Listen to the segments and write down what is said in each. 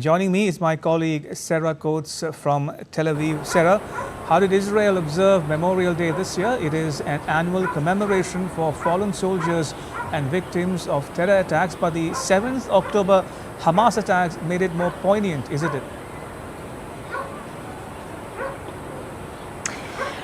Joining me is my colleague Sarah Coates from Tel Aviv. Sarah, how did Israel observe Memorial Day this year? It is an annual commemoration for fallen soldiers and victims of terror attacks, but the 7th October Hamas attacks made it more poignant, isn't it?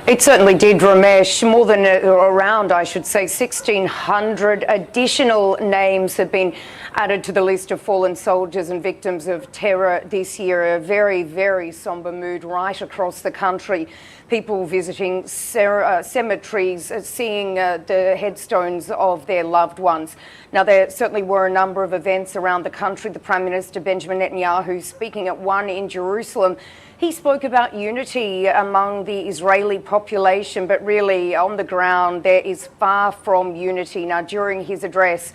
It certainly did, Ramesh. More than around, I should say, 1,600 additional names have been added to the list of fallen soldiers and victims of terror this year. A very, very somber mood right across the country. People visiting cemeteries, seeing the headstones of their loved ones. Now, there certainly were a number of events around the country. The Prime Minister, Benjamin Netanyahu, speaking at one in Jerusalem. He spoke about unity among the Israeli population, but really on the ground there is far from unity. Now, during his address,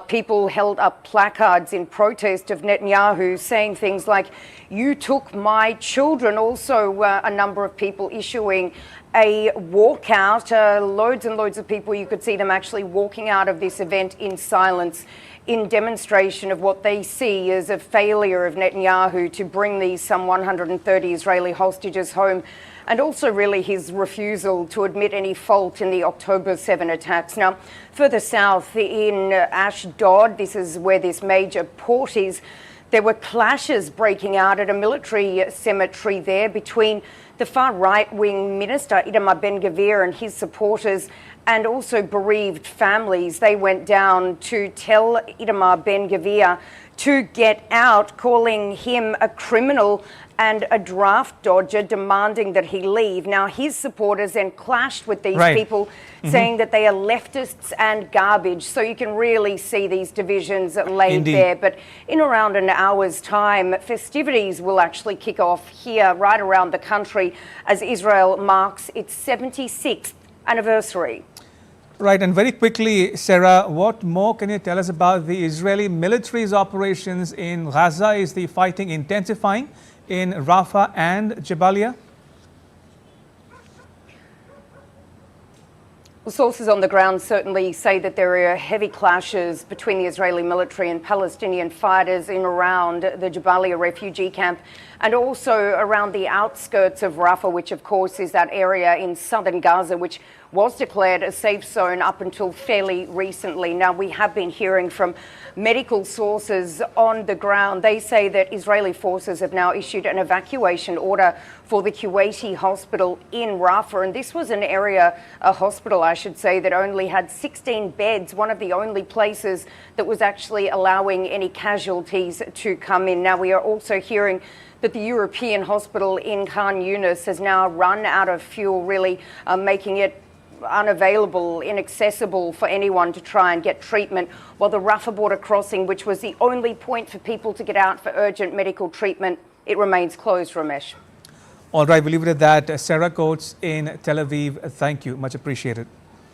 people held up placards in protest of Netanyahu, saying things like, "You took my children." Also, a number of people issuing a walkout. Loads and loads of people, you could see them actually walking out of this event in silence, in demonstration of what they see as a failure of Netanyahu to bring these some 130 Israeli hostages home, and also really his refusal to admit any fault in the October 7 attacks. Now, further south in Ashdod, this is where this major port is, there were clashes breaking out at a military cemetery there between the far right-wing minister, Itamar Ben-Gvir, and his supporters, and also bereaved families. They went down to tell Itamar Ben-Gvir to get out, calling him a criminal and a draft dodger, demanding that he leave. Now, his supporters then clashed with these people, saying that they are leftists and garbage. So you can really see these divisions laid there. But in around an hour's time, festivities will actually kick off here right around the country as Israel marks its 76th anniversary. Right, and very quickly, Sarah, what more can you tell us about the Israeli military's operations in Gaza? Is the fighting intensifying in Rafah and Jabalia? Well, sources on the ground certainly say that there are heavy clashes between the Israeli military and Palestinian fighters in around the Jabalia refugee camp, and also around the outskirts of Rafah, which of course is that area in southern Gaza, which was declared a safe zone up until fairly recently. Now, we have been hearing from medical sources on the ground. They say that Israeli forces have now issued an evacuation order for the Kuwaiti hospital in Rafah. And this was an area, a hospital, I should say, that only had 16 beds, one of the only places that was actually allowing any casualties to come in. Now, we are also hearing that the European hospital in Khan Yunis has now run out of fuel, really making it unavailable, inaccessible for anyone to try and get treatment, while the Rafah border crossing, which was the only point for people to get out for urgent medical treatment, it remains closed, Ramesh. All right, we'll leave it at that. Sarah Coates in Tel Aviv, thank you. Much appreciated.